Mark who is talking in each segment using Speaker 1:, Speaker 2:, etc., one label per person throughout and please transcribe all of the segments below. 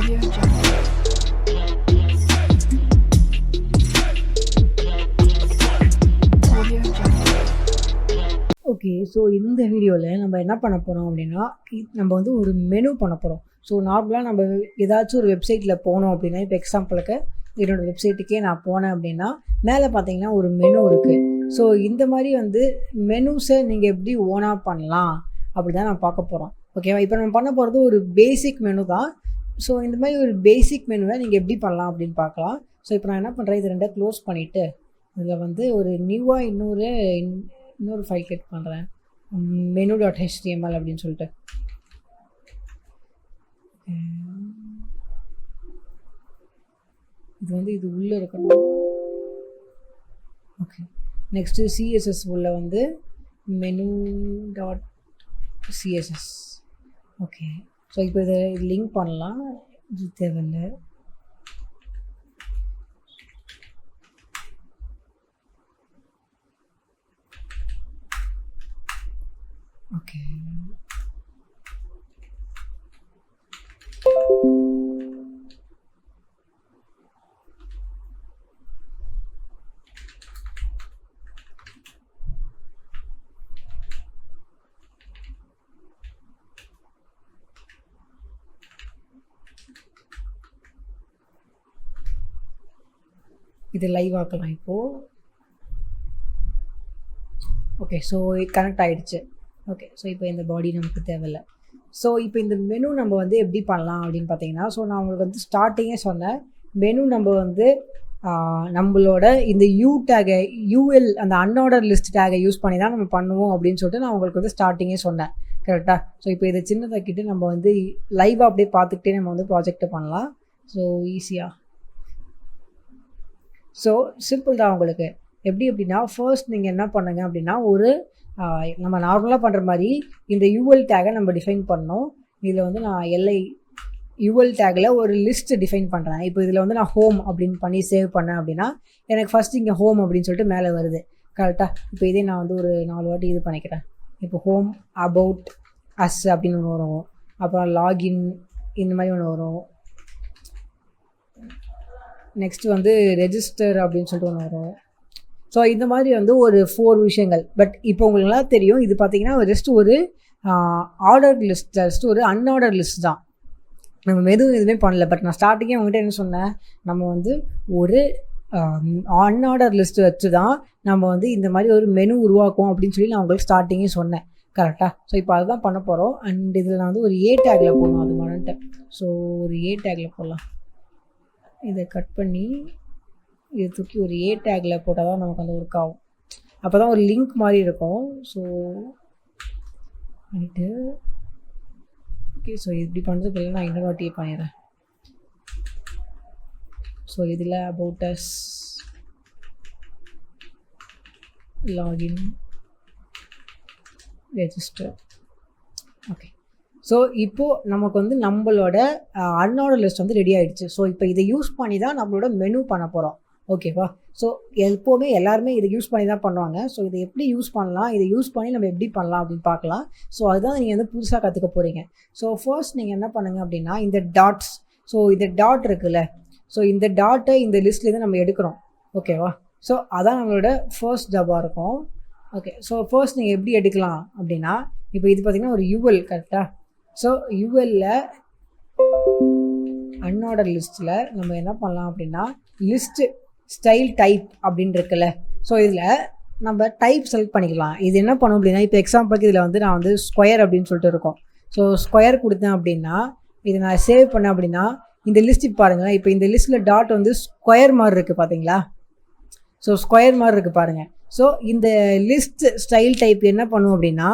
Speaker 1: Audio Jungle. Audio Jungle.
Speaker 2: Okay. So இந்த வீடியோவில் நம்ம என்ன பண்ண போகிறோம் அப்படின்னா, நம்ம வந்து ஒரு மெனு பண்ண போகிறோம். ஸோ நார்மலாக நம்ம ஏதாச்சும் ஒரு வெப்சைட்டில் போனோம் அப்படின்னா, இப்போ எக்ஸாம்பிளுக்கு என்னோடய வெப்சைட்டுக்கே நான் போனேன் அப்படின்னா, மேலே பார்த்தீங்கன்னா ஒரு மெனு இருக்குது. ஸோ இந்த மாதிரி வந்து மெனுஸை நீங்கள் எப்படி ஓனாக பண்ணலாம் அப்படி தான் நான் பார்க்க போகிறோம். ஓகேவா? இப்போ நம்ம பண்ண போகிறது ஒரு பேசிக் மெனு தான். ஸோ இந்த மாதிரி ஒரு பேசிக் மெனுவை நீங்கள் எப்படி பண்ணலாம் அப்படின்னு பார்க்கலாம். ஸோ இப்போ நான் என்ன பண்ணுறேன், இது ரெண்டாக க்ளோஸ் பண்ணிவிட்டு இதில் வந்து ஒரு நியூவாக இன்னொரு ஃபைல் கிரியேட் பண்ணுறேன். menu.html அப்படின்னு சொல்லிட்டு. இது வந்து இது உள்ளே இருக்கணும். ஓகே. நெக்ஸ்ட்டு CSS உள்ள வந்து menu.css. ஓகே. ஸோ இப்போ இதை லிங்க் பண்ணலாம். இது தேவையில்லை. ஓகே. இது லைவ் ஆக்கலாம் இப்போது. ஓகே. ஸோ கனெக்ட் ஆகிடுச்சு. ஓகே. ஸோ இப்போ இந்த பாடி நமக்கு தேவையில்லை. ஸோ இப்போ இந்த மெனு நம்ம வந்து எப்படி பண்ணலாம் அப்படின்னு பார்த்தீங்கன்னா, ஸோ நான் உங்களுக்கு வந்து ஸ்டார்டிங்கே சொன்னேன், மெனு நம்ம வந்து நம்மளோட இந்த UL அந்த அன்ஆர்டர் லிஸ்ட் டேகை யூஸ் பண்ணி தான் நம்ம பண்ணுவோம் அப்படின்னு சொல்லிட்டு நான் உங்களுக்கு வந்து ஸ்டார்டிங்கே சொன்னேன். கரெக்டாக? ஸோ இப்போ இதை சின்னதாக்கிட்டு நம்ம வந்து லைவாக அப்படியே பார்த்துக்கிட்டே நம்ம வந்து ப்ராஜெக்டை பண்ணலாம். ஸோ ஈஸியாக. ஸோ சிம்பிள் தான் உங்களுக்கு. எப்படி அப்படின்னா, ஃபர்ஸ்ட் நீங்கள் என்ன பண்ணுங்க அப்படின்னா, ஒரு நம்ம நார்மலாக பண்ணுற மாதிரி இந்த UL டேகை நம்ம டிஃபைன் பண்ணோம். இதில் வந்து நான் UL டேகில் ஒரு லிஸ்ட் டிஃபைன் பண்ணுறேன். இப்போ இதில் வந்து நான் ஹோம் அப்படின்னு பண்ணி சேவ் பண்ணேன் அப்படின்னா, எனக்கு ஃபஸ்ட் இங்கே ஹோம் அப்படின்னு சொல்லிட்டு மேலே வருது. கரெக்டாக? இப்போ இதே நான் வந்து ஒரு 4 வாட்டி இது பண்ணிக்கிறேன். இப்போ ஹோம், அபவுட், அஸ் அப்படின்னு ஒன்று வரும். அப்புறம் லாகின் இந்த மாதிரி ஒன்று வரும். நெக்ஸ்ட் வந்து ரெஜிஸ்டர் அப்படின்னு சொல்லிட்டு ஒன்று வரும். ஸோ இந்த மாதிரி வந்து ஒரு 4 விஷயங்கள். பட் இப்போ உங்களுக்குலாம் தெரியும், இது பார்த்தீங்கன்னா ஜஸ்ட் ஒரு ஆர்டர் லிஸ்ட், ஜஸ்ட் ஒரு அன்ஆர்டர் லிஸ்ட் தான். நம்ம எதுவுமே பண்ணல. பட் நான் ஸ்டார்டிங்கே உங்கள்கிட்ட என்ன சொன்னேன், நம்ம வந்து ஒரு அன்ஆர்டர் லிஸ்ட் வச்சு தான் நம்ம வந்து இந்த மாதிரி ஒரு மெனு உருவாக்குவோம் அப்படின்னு சொல்லி நான் உங்களுக்கு ஸ்டார்டிங்கே சொன்னேன். கரெக்டாக? ஸோ இப்போ அதுதான் பண்ண போகிறோம். அண்ட் இதில் நான் வந்து ஒரு A டேக்கில் போடணும், அது மறந்துட்டேன். ஸோ ஒரு A டேக்கில் போடலாம். இதை கட் பண்ணி இதை தூக்கி ஒரு A டேக்கில் போட்டால் தான் நமக்கு அந்த ஒர்க் ஆகும். அப்போ தான் ஒரு லிங்க் மாதிரி இருக்கும். ஸோ பண்ணிவிட்டு ஓகே. ஸோ இப்படி பண்ணுறதுக்கு இல்லை, நான் இன்னொரு வாட்டி பண்ணிடுறேன். ஸோ இதில் about us, login, register. Okay. So இப்போது நமக்கு வந்து நம்மளோட அன்ஆர்டர் லிஸ்ட் வந்து ரெடி ஆகிடுச்சு. ஸோ இப்போ இதை யூஸ் பண்ணி தான் நம்மளோட மெனு பண்ண போகிறோம். ஓகேவா? ஸோ எப்போவுமே எல்லாருமே இதை யூஸ் பண்ணி தான் பண்ணுவாங்க. ஸோ இதை எப்படி யூஸ் பண்ணலாம், இதை யூஸ் பண்ணி நம்ம எப்படி பண்ணலாம் அப்படின்னு பார்க்கலாம். ஸோ அதுதான் நீங்கள் வந்து புதுசாக கற்றுக்க போகிறீங்க. ஸோ ஃபர்ஸ்ட் நீங்கள் என்ன பண்ணுங்கள் அப்படின்னா, இந்த டாட்ஸ், ஸோ இந்த டாட் இருக்குல்ல, ஸோ இந்த டாட்டை இந்த லிஸ்ட்லேருந்து நம்ம எடுக்கிறோம். ஓகேவா? ஸோ அதான் நம்மளோட ஃபர்ஸ்ட் ஜாபாக இருக்கும். ஓகே. ஸோ ஃபர்ஸ்ட் நீங்கள் எப்படி எடுக்கலாம் அப்படின்னா, இப்போ இது பார்த்திங்கன்னா ஒரு UL. கரெக்டாக? ஸோ ULல அன்ஆர்டர் லிஸ்ட்டில் நம்ம என்ன பண்ணலாம் அப்படின்னா, லிஸ்ட்டு ஸ்டைல் டைப் அப்படின்னு இருக்குல்ல, ஸோ இதில் நம்ம டைப் செலக்ட் பண்ணிக்கலாம். இது என்ன பண்ணும் அப்படின்னா, இப்போ எக்ஸாம்பிளுக்கு இதில் வந்து நான் வந்து ஸ்கொயர் அப்படின்னு சொல்லிட்டு இருக்கோம். ஸோ ஸ்கொயர் கொடுத்தேன் அப்படின்னா, இதை நான் சேவ் பண்ணேன் அப்படின்னா, இந்த லிஸ்ட் பாருங்கள். இப்போ இந்த லிஸ்ட்டில் டாட் வந்து ஸ்கொயர் மாதிரி இருக்குது பார்த்தீங்களா? ஸோ ஸ்கொயர் மாதிரி இருக்குது பாருங்கள். ஸோ இந்த லிஸ்ட் ஸ்டைல் டைப் என்ன பண்ணும் அப்படின்னா,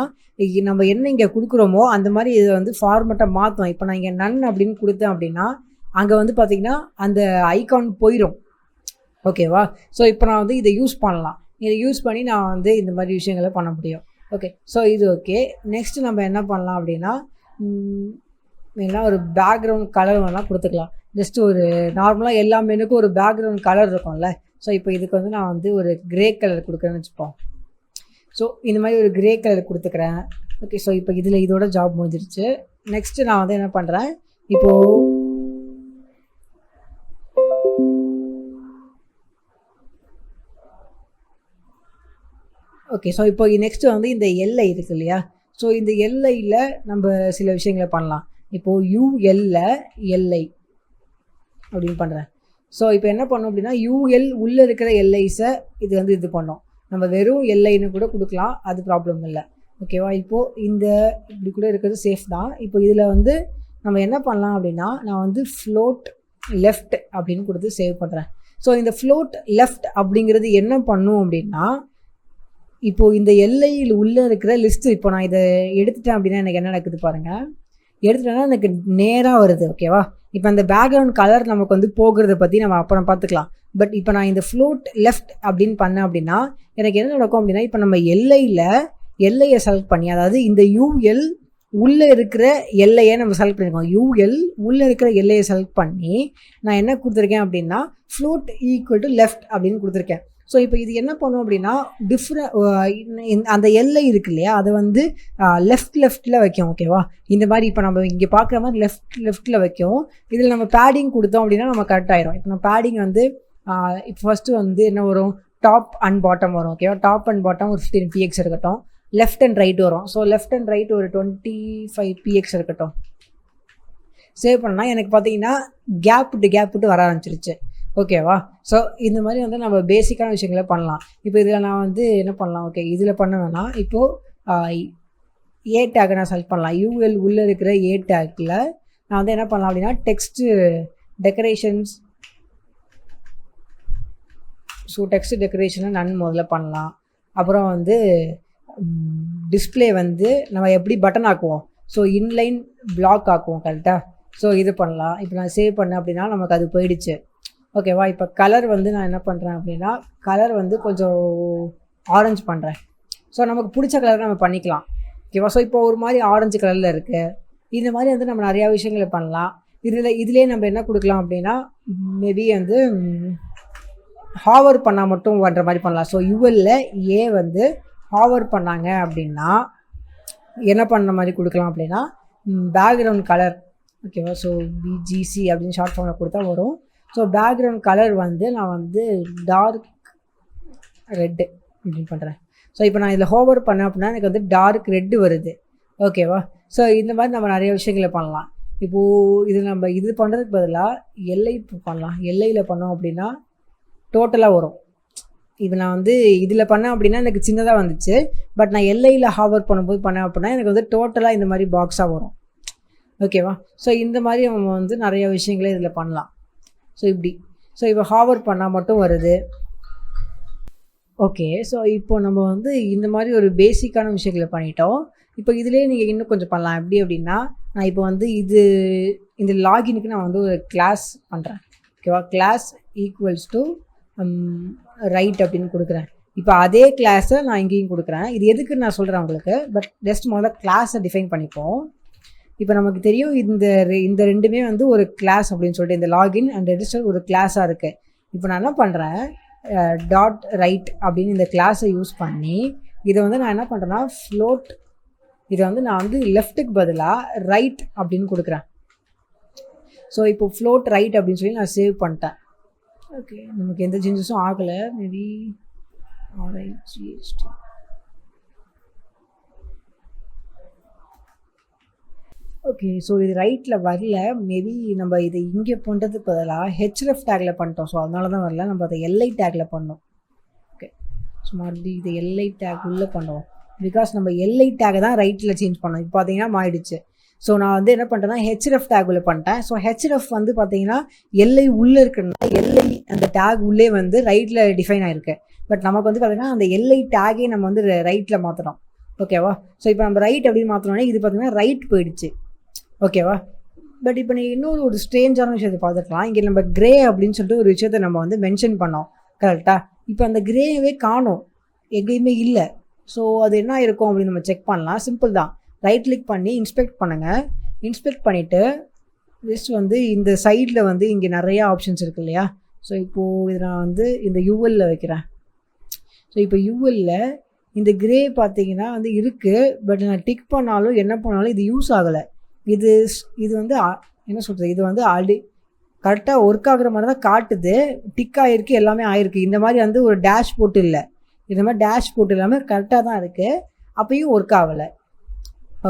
Speaker 2: நம்ம என்ன இங்கே கொடுக்குறோமோ அந்த மாதிரி இதை வந்து ஃபார்மெட்டை மாற்றும். இப்போ நான் இங்கே நன் அப்படின்னு கொடுத்தேன் அப்படின்னா, அங்கே வந்து பார்த்திங்கன்னா அந்த ஐகான் போயிடும். ஓகேவா? ஸோ இப்போ நான் வந்து இதை யூஸ் பண்ணலாம். இதை யூஸ் பண்ணி நான் வந்து இந்த மாதிரி விஷயங்களை பண்ண முடியும். ஓகே. ஸோ இது ஓகே. நெக்ஸ்ட்டு நம்ம என்ன பண்ணலாம் அப்படின்னா, வேணால் ஒரு பேக்ரவுண்ட் கலர் வேணால் கொடுத்துக்கலாம். ஜஸ்ட்டு ஒரு நார்மலாக எல்லா மெனுக்கும் ஒரு பேக்ரவுண்ட் கலர் இருக்கும்ல. ஸோ இப்போ இதுக்கு வந்து நான் வந்து ஒரு கிரே கலர் கொடுக்குறேன்னு வச்சுப்போம். ஸோ இந்த மாதிரி ஒரு கிரே கலர் கொடுத்துக்கிறேன். ஓகே. ஸோ இப்போ இதோட ஜாப் முடிஞ்சிருச்சு. நெக்ஸ்ட்டு நான் வந்து என்ன பண்ணுறேன், இப்போது ஓகே. ஸோ இப்போ நெக்ஸ்ட்டு வந்து இந்த எல்லை இருக்குது இல்லையா? ஸோ இந்த எல்லையில் நம்ம சில விஷயங்களை பண்ணலாம். இப்போது யூஎல்ல எல்லை அப்படின்னு பண்ணுறேன். ஸோ இப்போ என்ன பண்ணோம் அப்படின்னா யூஎல் உள்ளே இருக்கிற எல்ஐஸை இது வந்து இது பண்ணோம். நம்ம வெறும் எல்ஐன்னு கூட கொடுக்கலாம், அது ப்ராப்ளம் இல்லை. ஓகேவா? இப்போது இந்த இப்படி கூட இருக்கிறது சேஃப் தான். இப்போ இதில் வந்து நம்ம என்ன பண்ணலாம் அப்படின்னா நான் வந்து ஃப்ளோட் லெஃப்ட் அப்படின்னு கொடுத்து சேவ் பண்ணுறேன். ஸோ இந்த ஃப்ளோட் லெஃப்ட் அப்படிங்கிறது என்ன பண்ணும் அப்படின்னா இப்போது இந்த எல்லையில் உள்ளே இருக்கிற லிஸ்ட்டு இப்போ நான் இதை எடுத்துட்டேன் அப்படின்னா எனக்கு என்ன நடக்குது பாருங்கள். எடுத்துட்டேன்னா எனக்கு நேராக வருது. ஓகேவா? இப்போ அந்த பேக்ரவுண்ட் கலர் நமக்கு வந்து போகிறத பற்றி நம்ம அப்புறம் பார்த்துக்கலாம். பட் இப்போ நான் இந்த ஃப்ளோட் லெஃப்ட் அப்படின்னு பண்ணேன் அப்படின்னா எனக்கு என்ன நடக்கும் அப்படின்னா இப்போ நம்ம எல்லையை செலக்ட் பண்ணி, அதாவது இந்த யூஎல் உள்ளே இருக்கிற எல்லையை நம்ம செலக்ட் பண்ணியிருக்கோம். யூஎல் உள்ளே இருக்கிற எல்லையை செலக்ட் பண்ணி நான் என்ன கொடுத்துருக்கேன் அப்படின்னா ஃப்ளோட் ஈக்குவல் டு லெஃப்ட் அப்படின்னு கொடுத்துருக்கேன். ஸோ இப்போ இது என்ன பண்ணும் அப்படின்னா அந்த எல்லை இருக்கு இல்லையா, அதை வந்து லெஃப்டில் வைக்கும். ஓகேவா? இந்த மாதிரி இப்போ நம்ம இங்கே பார்க்குற மாதிரி லெஃப்டில் வைக்கும். இதில் நம்ம பேடிங் கொடுத்தோம் அப்படின்னா நம்ம கரெக்ட் ஆயிரும். இப்போ நம்ம பேடிங் வந்து இப்போ ஃபஸ்ட்டு வந்து என்ன வரும், டாப் அண்ட் பாட்டம் வரும். ஓகேவா? டாப் அண்ட் பாட்டம் ஒரு 15 px இருக்கட்டும். லெஃப்ட் அண்ட் ரைட் வரும். ஸோ லெஃப்ட் அண்ட் ரைட் ஒரு 25 px இருக்கட்டும். சேவ் பண்ணால் எனக்கு பார்த்தீங்கன்னா கேப் விட்டு வர ஆரம்பிச்சிருச்சு. ஓகேவா? ஸோ இந்த மாதிரி வந்து நம்ம பேசிக்கான விஷயங்களை பண்ணலாம். இப்போ இதில் நான் வந்து என்ன பண்ணலாம், ஓகே இதில் பண்ண வேணாம். இப்போது ஏ டேக்கை நான் செலக்ட் பண்ணலாம். யூஎல் உள்ளே இருக்கிற ஏ டேக்கில் நான் வந்து என்ன பண்ணலாம் அப்படின்னா டெக்ஸ்ட்டு டெக்கரேஷன்ஸ், ஸோ டெக்ஸ்ட் டெக்கரேஷனை நான் முதல்ல பண்ணலாம். அப்புறம் வந்து டிஸ்பிளே வந்து நம்ம எப்படி பட்டன் ஆக்குவோம், ஸோ இன்லைன் பிளாக் ஆக்குவோம் கரெக்டாக. ஸோ இது பண்ணலாம். இப்போ நான் சேவ் பண்ணேன் அப்படின்னா நமக்கு அது போயிடுச்சு. ஓகேவா? இப்போ கலர் வந்து நான் என்ன பண்ணுறேன் அப்படின்னா கலர் வந்து கொஞ்சம் ஆரஞ்சு பண்ணுறேன். ஸோ நமக்கு பிடிச்ச கலர் நம்ம பண்ணிக்கலாம். ஓகேவா? ஸோ இப்போ ஒரு மாதிரி ஆரஞ்சு கலரில் இருக்குது. இந்த மாதிரி வந்து நம்ம நிறையா விஷயங்களை பண்ணலாம். இதிலே நம்ம என்ன கொடுக்கலாம் அப்படின்னா மேபி வந்து ஹாவர் பண்ணால் மட்டும் பண்ணுற மாதிரி பண்ணலாம். ஸோ யூஎல்ல ஏ வந்து ஹாவர் பண்ணாங்க அப்படின்னா என்ன பண்ணுற மாதிரி கொடுக்கலாம் அப்படின்னா பேக்ரவுண்ட் கலர். ஓகேவா? ஸோ பிஜிசி அப்படின்னு ஷார்ட் ஃபார்மில் கொடுத்தா வரும். ஸோ பேக்ரவுண்ட் கலர் வந்து நான் வந்து டார்க் ரெட்டு அப்படின்னு பண்ணுறேன். ஸோ இப்போ நான் இதில் ஹோவர் பண்ணேன் அப்படின்னா எனக்கு வந்து டார்க் ரெட்டு வருது. ஓகேவா? ஸோ இந்த மாதிரி நம்ம நிறைய விஷயங்களை பண்ணலாம். இப்போது நம்ம இது பண்ணுறதுக்கு பதிலாக எல்லை பண்ணலாம். எல்லையில் பண்ணோம் அப்படின்னா டோட்டலாக வரும். இது நான் வந்து இதில் பண்ணேன் அப்படின்னா எனக்கு சின்னதாக வந்துச்சு. பட் நான் எல்லையில் ஹாவர் பண்ணும்போது பண்ணேன் அப்படின்னா எனக்கு வந்து டோட்டலாக இந்த மாதிரி பாக்ஸாக வரும். ஓகேவா? ஸோ இந்த மாதிரி நம்ம வந்து நிறைய விஷயங்களே இதில் பண்ணலாம். ஸோ இப்படி இப்போ ஹாவர் பண்ணால் மட்டும் வருது. ஓகே. ஸோ இப்போ நம்ம வந்து இந்த மாதிரி ஒரு பேசிக்கான விஷயங்களை பண்ணிட்டோம். இப்போ இதிலே நீங்கள் இன்னும் கொஞ்சம் பண்ணலாம். எப்படி அப்படின்னா நான் இப்போ வந்து இந்த லாகினுக்கு நான் வந்து ஒரு கிளாஸ் பண்ணுறேன். ஓகேவா? கிளாஸ் ஈக்குவல்ஸ் டு ரைட் அப்படின்னு கொடுக்குறேன். இப்போ அதே கிளாஸை நான் இங்கேயும் கொடுக்குறேன். இது எதுக்குன்னு நான் சொல்கிறேன் உங்களுக்கு. பட் ஜஸ்ட் முதல்ல கிளாஸை டிஃபைன் பண்ணிப்போம். இப்போ நமக்கு தெரியும் இந்த ரெண்டுமே வந்து ஒரு கிளாஸ் அப்படின்னு சொல்லிட்டு இந்த லாகின் அண்ட் ரெஜிஸ்டர் ஒரு கிளாஸாக இருக்குது. இப்போ நான் என்ன பண்ணுறேன், டாட் ரைட் அப்படின்னு இந்த கிளாஸை யூஸ் பண்ணி இதை வந்து நான் என்ன பண்ணுறேன்னா ஃப்ளோட், இதை வந்து நான் வந்து லெஃப்ட்டுக்கு பதிலாக ரைட் அப்படின்னு கொடுக்குறேன். ஸோ இப்போ ஃப்ளோட் ரைட் அப்படின்னு சொல்லி நான் சேவ் பண்ணிட்டேன். ஓகே, நமக்கு எந்த சேஞ்சஸும் ஆகலை. Maybe RIGST. ஓகே. ஸோ இது ரைட்டில் வரல. மேபி நம்ம இதை இங்கே பண்ணுறதுக்கு பதிலாக ஹெச்எஃப் டேக்கில் பண்ணிட்டோம். ஸோ அதனால தான் வரல. நம்ம அதை எல்ஐ டேக்கில் பண்ணோம். ஓகே. ஸோ மறுபடியும் இதை எல்ஐ டேக் உள்ளே பண்ணுவோம். பிகாஸ் நம்ம எல்ஐ டேக்கை தான் ரைட்டில் சேஞ்ச் பண்ணோம். இப்போ பார்த்தீங்கன்னா மாறிடுச்சு. ஸோ நான் வந்து என்ன பண்ணுறேன்னா ஹெச்எஃப் டேக் உள்ளே பண்ணிட்டேன். ஸோ ஹெச்எஃப் வந்து பார்த்தீங்கன்னா எல்ஐ உள்ளே இருக்கிறதுனால எல்ஐ அந்த டேக் உள்ளே வந்து ரைட்டில் டிஃபைன் ஆகிருக்கு. பட் நமக்கு வந்து பார்த்தீங்கன்னா அந்த எல்ஐ டேக்கே நம்ம வந்து ரைட்டில் மாற்றணும். ஓகேவா? ஸோ இப்போ நம்ம ரைட் அப்படின்னு மாற்றினோன்னே இது பார்த்தீங்கன்னா ரைட் போயிடுச்சு. ஓகேவா? பட் இப்போ நீ இன்னொரு ஒரு ஸ்ட்ரேஞ்சான விஷயத்தை பார்த்துக்கலாம். இங்கே நம்ம கிரே அப்படின்னு சொல்லிட்டு ஒரு விஷயத்தை நம்ம வந்து மென்ஷன் பண்ணோம். கரெக்டாக? இப்போ அந்த கிரேவே காணும், எங்கேயுமே இல்லை. ஸோ அது என்ன இருக்கும் அப்படின்னு நம்ம செக் பண்ணலாம். சிம்பிள் தான். ரைட் கிளிக் பண்ணி இன்ஸ்பெக்ட் பண்ணுங்கள். இன்ஸ்பெக்ட் பண்ணிவிட்டு ஜஸ்ட் வந்து இந்த சைடில் வந்து இங்கே நிறையா ஆப்ஷன்ஸ் இருக்குது இல்லையா? ஸோ இப்போது இது நான் வந்து இந்த யூஎல்ல வைக்கிறேன். ஸோ இப்போ யூஎல்ல இந்த கிரே பார்த்தீங்கன்னா வந்து இருக்குது. பட் நான் டிக் பண்ணாலும் என்ன பண்ணாலும் இது யூஸ் ஆகலை. இது வந்து என்ன சொல்கிறது, இது வந்து ஆல்ரெடி கரெக்டாக ஒர்க் ஆகுற மாதிரி தான் காட்டுது. டிக் ஆகிருக்கு, எல்லாமே ஆகிருக்கு. இந்த மாதிரி வந்து ஒரு டேஷ் போட்டு இல்லை. இந்த மாதிரி டேஷ்போர்ட் எல்லாமே கரெக்டாக தான் இருக்குது, அப்பயும் ஒர்க் ஆகலை.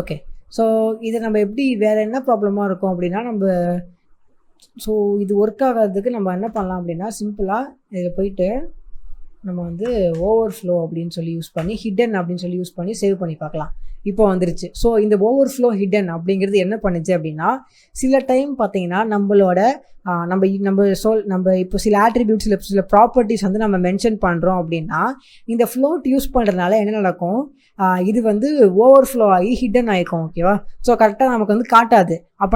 Speaker 2: ஓகே, ஸோ இதை நம்ம எப்படி வேறு என்ன ப்ராப்ளமாக இருக்கும் அப்படின்னா ஸோ இது ஒர்க் ஆகாததுக்கு நம்ம என்ன பண்ணலாம் அப்படின்னா சிம்பிளாக இதில் போயிட்டு நம்ம வந்து ஓவர்ஃப்ளோ அப்படின்னு சொல்லி யூஸ் பண்ணி ஹிடன் அப்படின்னு சொல்லி யூஸ் பண்ணி சேவ் பண்ணி பார்க்கலாம். இப்போ வந்துருச்சு. ஸோ இந்த ஓவர்ஃப்ளோ ஹிடன் அப்படிங்கிறது என்ன பண்ணுச்சு அப்படின்னா சில டைம் பார்த்தீங்கன்னா நம்மளோட நம்ம இப்போ சில ஆட்ரிபியூட்ஸ் சில ப்ராப்பர்ட்டிஸ் வந்து நம்ம மென்ஷன் பண்ணுறோம் அப்படின்னா இந்த ஃப்ளோட் யூஸ் பண்ணுறதுனால என்ன நடக்கும், இது வந்து ஓவர்ஃப்ளோ ஆகி ஹிடன் ஆகிக்கும். ஓகேவா? ஸோ கரெக்டாக நமக்கு வந்து காட்டாது. அப்போ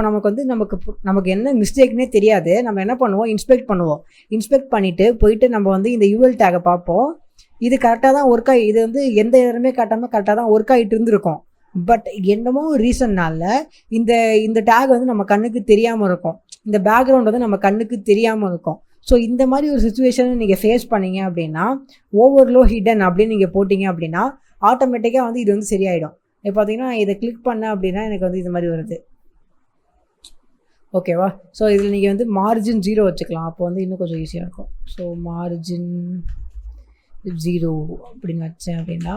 Speaker 2: நமக்கு என்ன மிஸ்டேக்னே தெரியாது. நம்ம என்ன பண்ணுவோம், இன்ஸ்பெக்ட் பண்ணிவிட்டு போயிட்டு நம்ம வந்து இந்த யூஎல் டேகை பார்ப்போம். இது கரெக்டாக தான் ஒர்க் ஆகி, இது வந்து எந்த இடமே காட்டாமல் கரெக்டாக தான் ஒர்க் ஆகிட்டு இருந்திருக்கும். பட் என்னமோ ரீசன்னால இந்த டேக் வந்து நம்ம கண்ணுக்கு தெரியாமல் இருக்கும், இந்த பேக்ரவுண்ட் வந்து நம்ம கண்ணுக்கு தெரியாமல் இருக்கும். ஸோ இந்த மாதிரி ஒரு சுச்சுவேஷனை நீங்கள் ஃபேஸ் பண்ணீங்க அப்படின்னா ஓவர்ஃப்ளோ ஹிடன் அப்படின்னு நீங்கள் போட்டிங்க அப்படின்னா ஆட்டோமேட்டிக்காக வந்து இது வந்து சரியாயிடும். இப்போ பார்த்தீங்கன்னா இதை கிளிக் பண்ணேன் அப்படின்னா எனக்கு வந்து இது மாதிரி வருது. ஓகேவா? ஸோ இதில் நீங்கள் வந்து மார்ஜின் 0 வச்சுக்கலாம். அப்போ வந்து இன்னும் கொஞ்சம் ஈஸியாக இருக்கும். ஸோ மார்ஜின் 0 அப்படின்னு வச்சேன் அப்படின்னா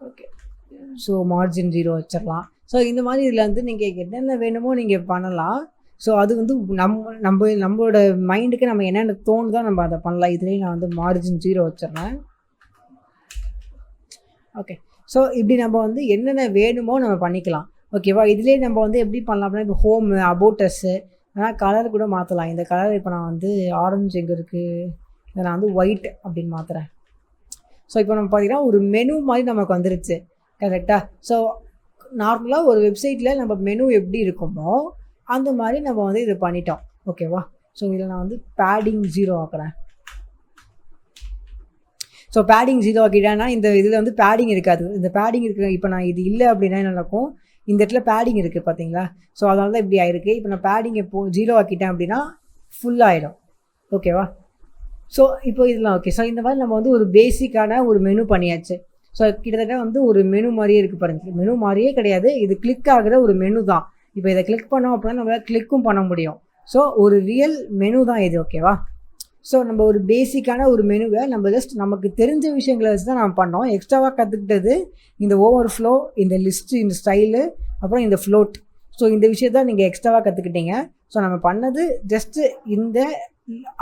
Speaker 2: ஓகே, ஸோ மார்ஜின் 0 வச்சிடலாம். ஸோ இந்த மாதிரி இதில் வந்து நீங்கள் என்னென்ன வேணுமோ நீங்கள் பண்ணலாம். ஸோ அது வந்து நம்மளோட மைண்டுக்கு நம்ம என்னென்ன தோணுதோ நம்ம அதை பண்ணலாம். இதுலேயும் நான் வந்து மார்ஜின் 0 வச்சிடுறேன். ஓகே, ஸோ இப்படி நம்ம வந்து என்னென்ன வேணுமோ நம்ம பண்ணிக்கலாம். ஓகேவா? இதுலேயே நம்ம வந்து எப்படி பண்ணலாம் அப்படின்னா இப்போ ஹோமு, அபோட்டஸ்ஸு, ஆனால் கலர் கூட மாற்றலாம். இந்த கலர் இப்போ நான் வந்து ஆரஞ்சு எங்கே இருக்குது, இதை நான் வந்து ஒயிட் அப்படின்னு மாற்றுறேன். ஸோ இப்போ நம்ம பார்த்திங்கன்னா ஒரு மெனு மாதிரி நமக்கு வந்துருச்சு. கரெக்டாக? ஸோ நார்மலாக ஒரு வெப்சைட்டில் நம்ம மெனு எப்படி இருக்குமோ அந்த மாதிரி நம்ம வந்து இது பண்ணிட்டோம். ஓகேவா? ஸோ இதில் நான் வந்து பேடிங் 0 ஆக்குறேன். ஸோ பேடிங் 0 ஆக்கிட்டேன்னா இந்த இதில் வந்து பேடிங் இருக்காது. இந்த பேடிங் இருக்குது. இப்போ நான் இது இல்லை அப்படின்னா என்ன நடக்கும், இந்த இடத்துல பேடிங் இருக்குது பார்த்தீங்களா? ஸோ அதனால தான் இப்படி ஆயிருக்கு. இப்போ நான் பேடிங் இப்போ 0 ஆக்கிட்டேன் அப்படின்னா ஃபுல்லாகிடும். ஓகேவா? ஸோ இப்போ இதெல்லாம் ஓகே. ஸோ இந்த மாதிரி நம்ம வந்து ஒரு பேசிக்கான ஒரு மெனு பண்ணியாச்சு. ஸோ கிட்டத்தட்ட வந்து ஒரு மெனு மாதிரியே இருக்குது பாருங்கள். மெனு மாதிரியே கிடையாது, இது கிளிக் ஆகிற ஒரு மெனு தான். இப்போ இதை கிளிக் பண்ணோம் அப்படின்னா நம்மளால் கிளிக்கும் பண்ண முடியும். ஸோ ஒரு ரியல் மெனு தான் இது. ஓகேவா? ஸோ நம்ம ஒரு பேசிக்கான ஒரு மெனுவை நம்ம ஜஸ்ட் நமக்கு தெரிஞ்ச விஷயங்களை வச்சு தான் நம்ம பண்ணோம். எக்ஸ்ட்ராவாக கற்றுக்கிட்டது இந்த ஓவர்ஃப்ளோ, இந்த லிஸ்ட்டு, இந்த ஸ்டைலு, அப்புறம் இந்த ஃப்ளோட். ஸோ இந்த விஷயத்த நீங்கள் எக்ஸ்ட்ராவாக கற்றுக்கிட்டீங்க. ஸோ நம்ம பண்ணது ஜஸ்ட்டு இந்த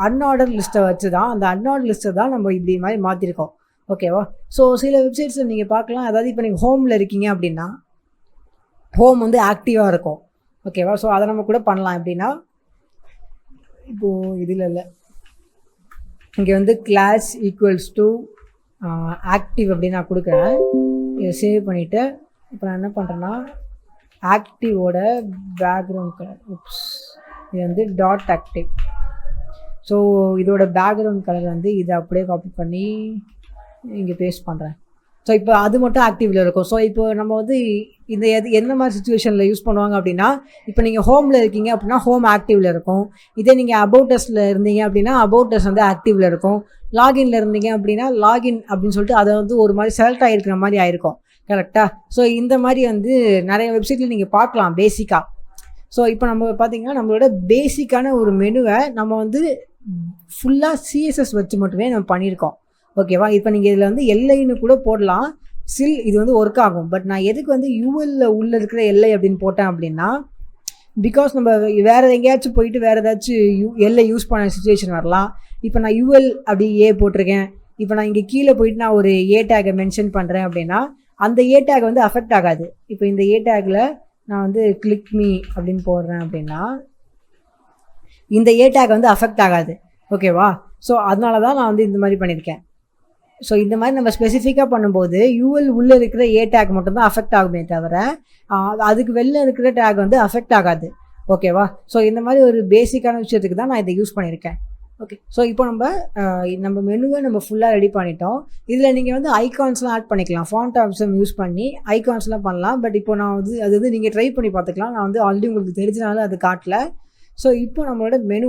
Speaker 2: அன்ஆர்டர் லிஸ்ட்டை வச்சு தான், அந்த அன்ஆர்டர் லிஸ்ட்டை தான் நம்ம இப்படி மாதிரி மாற்றிருக்கோம். ஓகேவா? ஸோ சில வெப்சைட்ஸில் நீங்கள் பார்க்கலாம். அதாவது இப்போ நீங்கள் ஹோமில் இருக்கீங்க அப்படின்னா ஹோம் வந்து ஆக்டிவாக இருக்கும். ஓகேவா? ஸோ அதை நம்ம கூட பண்ணலாம். எப்படின்னா இப்போது இதில் இல்லை, இங்கே வந்து கிளாஸ் ஈக்குவல்ஸ் டு ஆக்டிவ் அப்படின்னு நான் கொடுக்குறேன். இதை சேவ் பண்ணிவிட்டு இப்போ நான் என்ன பண்ணுறேன்னா ஆக்டிவோட பேக்ரவுண்ட் கலர் இது வந்து டாட் ஆக்டிவ். ஸோ இதோட பேக்ரவுண்ட் கலர் வந்து இதை அப்படியே காப்பி பண்ணி இங்கே பேஸ்ட் பண்ணுறேன். ஸோ இப்போ அது மட்டும் ஆக்டிவில் இருக்கும். ஸோ இப்போ நம்ம வந்து இந்த எந்த மாதிரி சுச்சுவேஷனில் யூஸ் பண்ணுவாங்க அப்படின்னா இப்போ நீங்கள் ஹோமில் இருக்கீங்க அப்படின்னா ஹோம் ஆக்டிவில் இருக்கும். இதே நீங்கள் அபவுட்டஸில் இருந்தீங்க அப்படின்னா அபவுட்டஸ் வந்து ஆக்டிவில் இருக்கும். லாகின்ல இருந்தீங்க அப்படின்னா லாகின் அப்படின்னு சொல்லிட்டு அதை வந்து ஒரு மாதிரி செலக்ட் ஆகிருக்கிற மாதிரி ஆயிருக்கும். கரெக்டாக? ஸோ இந்த மாதிரி வந்து நிறைய வெப்சைட்டில் நீங்கள் பார்க்கலாம் பேசிக்காக. ஸோ இப்போ நம்ம பார்த்திங்கன்னா நம்மளோட பேசிக்கான ஒரு மெனுவை நம்ம வந்து ஃபுல்லாக சிஎஸ்எஸ் வச்சு மட்டுமே நம்ம பண்ணியிருக்கோம். ஓகேவா? இப்போ நீங்கள் இதில் வந்து எல்ஐன்னு கூட போடலாம். இது வந்து ஒர்க் ஆகும். பட் நான் எதுக்கு வந்து யூஎல்ல உள்ளே இருக்கிற எல்ஐ அப்படின்னு போட்டேன் அப்படின்னா பிகாஸ் நம்ம வேறு எங்கேயாச்சும் போயிட்டு வேறு ஏதாச்சும் எல்ஐ யூஸ் பண்ண சுச்சுவேஷன் வரலாம். இப்போ நான் யூஎல் அப்படி ஏ போட்டிருக்கேன். இப்போ நான் இங்கே கீழே போயிட்டு நான் ஒரு ஏ டேகை மென்ஷன் பண்ணுறேன் அப்படின்னா அந்த ஏ டேக் வந்து அஃபெக்ட் ஆகாது. இப்போ இந்த ஏ டேக்கில் நான் வந்து கிளிக் மீ அப்படின்னு போடுறேன் அப்படின்னா இந்த ஏ டேக் வந்து அஃபெக்ட் ஆகாது. ஓகேவா? ஸோ அதனால தான் நான் வந்து இந்த மாதிரி பண்ணியிருக்கேன். ஸோ இந்த மாதிரி நம்ம ஸ்பெசிஃபிக்காக பண்ணும்போது யூஎல் உள்ளே இருக்கிற ஏ டேக் மட்டும்தான் அஃபெக்ட் ஆகுமே தவிர அதுக்கு வெளில இருக்கிற டேக் வந்து அஃபெக்ட் ஆகாது. ஓகேவா? ஸோ இந்த மாதிரி ஒரு பேசிக்கான விஷயத்துக்கு தான் நான் இதை யூஸ் பண்ணியிருக்கேன். ஓகே, ஸோ இப்போ நம்ம மெனுவை நம்ம ஃபுல்லாக ரெடி பண்ணிட்டோம். இதில் நீங்கள் வந்து ஐகான்ஸ்லாம் ஆட் பண்ணிக்கலாம். ஃபாண்ட் ஆப்ஷன் யூஸ் பண்ணி ஐகான்ஸ்லாம் பண்ணலாம். பட் இப்போ நான் வந்து அது வந்து நீங்கள் ட்ரை பண்ணி பார்த்துக்கலாம். நான் வந்து ஆல்ரெடி உங்களுக்கு தெரிஞ்சனால அது காட்டல. ஸோ இப்போ நம்மளோட மெனு